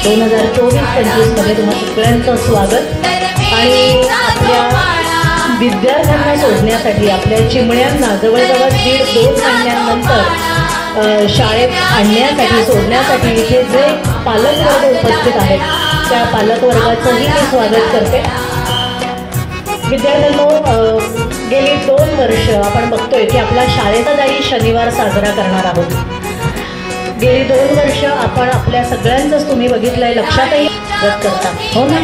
2024-25 मध्ये तुम्हा सगळ्यांचं स्वागत। आणि आपल्या विद्यार्थ्यांना सोडण्यासाठी आपल्या चिमण्यांना जवळजवळ 1.5-2 महिन्यांनंतर शाळेत आणण्यासाठी सोडण्यासाठी इथे जे पालकवर्ग उपस्थित आहेत त्या पालकवर्गाचंही मी स्वागत करते। विद्यार्थ्यांनो, गेली 2 वर्ष आपण बघतोय की आपला शाळेचा जाई शनिवार साजरा करणार आहोत। गेली 2 वर्ष आपण आपल्या सगळ्यांचंच तुम्ही बघितलंय, लक्षातही करता हो ना।